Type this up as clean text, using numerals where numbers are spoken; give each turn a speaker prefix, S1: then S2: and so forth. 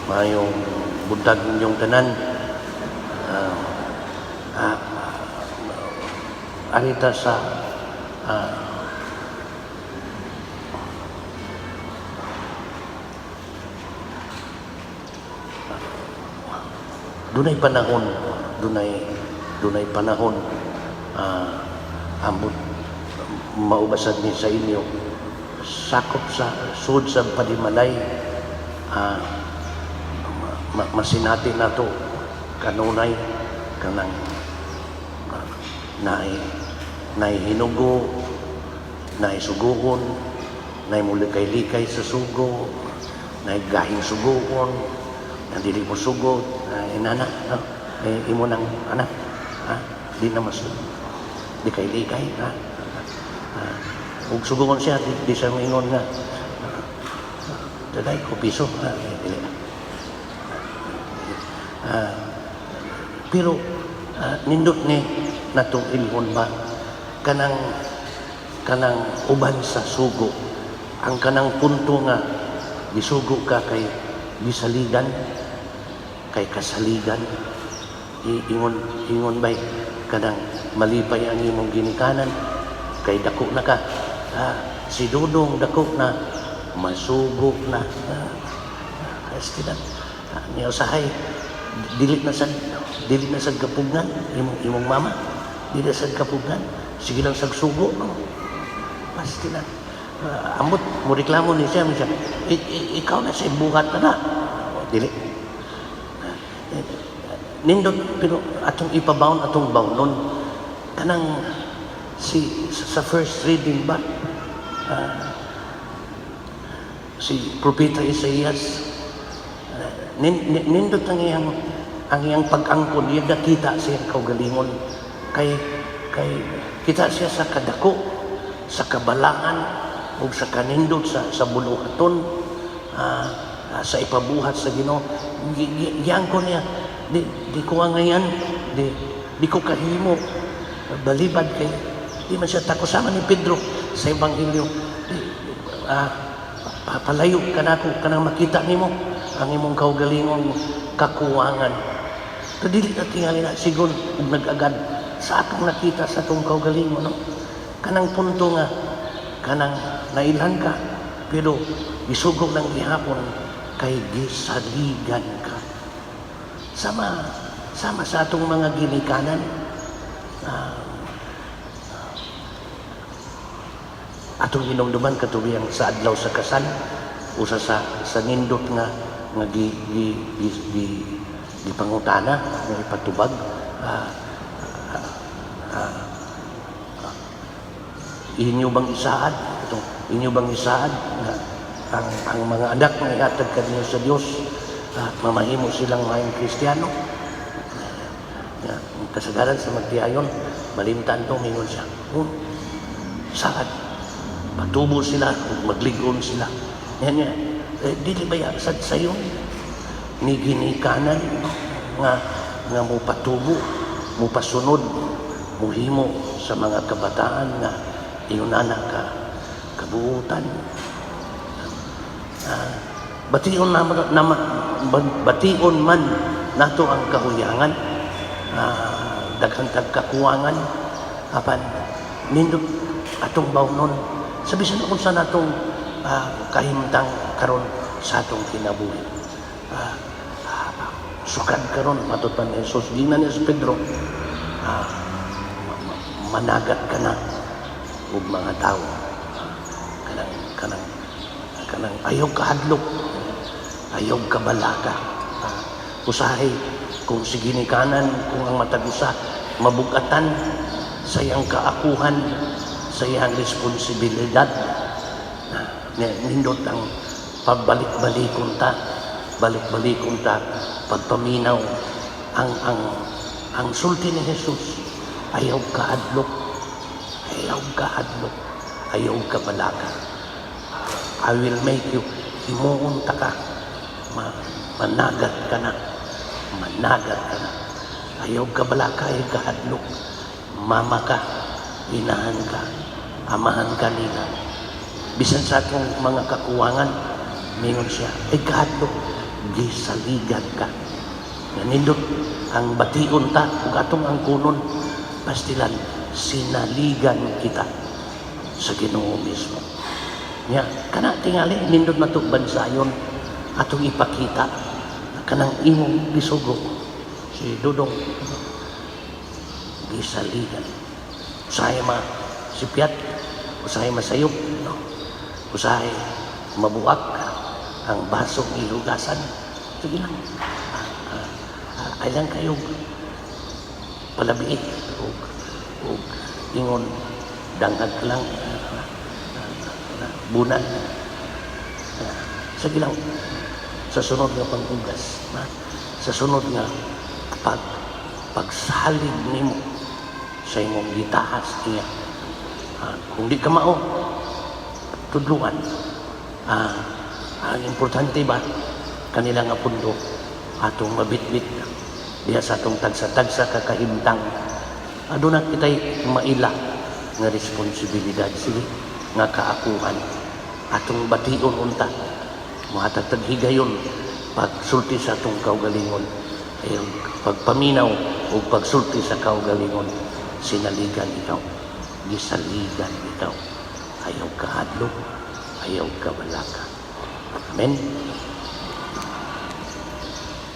S1: mayong buntag ninyong tanan. Arita sa dunay panahon, dunay panahon ambot maubasad ni sa inyo sakop sa sud sa padimalay, masinati nato kanunay kanang nay hinugo, nay suguon, nay mulikay-likay sa sugo, nay gahing suguon, na dili mo sugo, inana, imo nang anak, di na mas di kay likay, ug suguon siya, di siya maingon nga, daday ko piso, dili. Pero nindot ni natong ilhon ba kanang uban sa sugo, ang kanang punto nga gisugo ka kay gisaligan, kay kasaligan, ingon bay kanang malipay ang imong ginikanan kay dako na ka, si Dudong dako na masugo na, kastilan niya usahay dili na sad kapugnan imong mama, dili na sad kapugnan, sige lang sag sugo, no? Pasti na ambot mo reklamo ni siya, ikaw na sa buhat na dili nindot. Pero atong ipabawn, atong bawnon kanang sa first reading ba, si Propeta Isaias, nindot ang iyang pag-angkon, iya nakita siya kaugalingon kay kita siya sa kadako, sa kabalaan ug sa kanindot sa buluhaton, sa ipabuhat sa Ginoo. Giangkon niya, di ko ngayon, di ko kahimo balibad kay di man siya tako sama ni Pedro sa Ebanghelyo, palayo ka nako kanang makita nimo ang imong kaugalingon kakuwangan. So, dili na tingali na sigon ug nag-agad sa atong nakita sa atong kaugalingon, no? Kanang punto nga kanang nailan ka pero isugog ng gihapon kay gisaligan ka. Sama sa atong mga ginikanan, atong hinumduman katubiyang sa adlaw sa kasal, usa sa nindot nga di pangutana nga ipatubag, inyo bang isaad nga ang mga anak nga ihatag kanyo sa Dios, mamahimo silang mayong Kristiyano. Kasagaran sa magtiayon malimtan to mingon siya, saad patubo sila ug magligon sila yan dili ba sad sayon ni ginikanan nga mo patubo, mo pasunod, muhimo sa mga kabataan nga inunana ka kabuutan. Bation man nato ang kahuyangan, daghang kakuwangan, apan nindot atong bawnon sa bisan kung sa natong kahimtang karon sa atong kinabuhi. Sukad karon matud pa ni Jesus, di na ni Pedro, managat ka na ug mga tao, kanang ayaw kahadlok, ayaw kabalaka, usahay kung sige ni kanan, kung ang matagusa mabugatan sa iyang kaakuhan, sa iyang responsibilidad, nindot ang pagbalik-balikon ta, pagpaminaw ang sulti ni Jesus, ayaw kahadlok, ayaw kabalaka. I will make you, himuon ta ka, managat ka na, ayaw kabalaka, ayaw kahadlok, mama ka, inahan ka, amahan ka nila. Bisan sa atong mga kakuwangan, mingon siya, ay kahadlok, gisaligan ka. Nanindot ang bation ta ug atong ang kunon pastilan sinaligan kita sa Ginoo mismo. Nya kana tingali nindot nato bansayon atong ipakita kanang imong gisugo si Dudong gisaligan. Usahay sipyat, usahay masayop, no? Usahay mabuak ang basong ilugasan. Sige lang. Kailan kayo palabiit o ingon dangag lang bunan. Sige lang. Sa sunod nga pag-ugas, sa sunod nga pagsalig nimo sa imong gitahas niya. Kung di ka mao, tudluan. Ang importante ba, kanila nga pundo, atong mabitbit, diya sa atong tagsa-tagsa kakahimtang. Aduna kita'y maila nga responsibilidad, sige, nga kaakuhan. Atong bation unta, mahatagtag higayon, pagsulti sa atong kaugalingon, pagpaminaw o pagsulti sa kaugalingon, sinaligan ikaw, gisaligan ikaw, ayaw ka hadlok, ayaw ka balaka. Amen.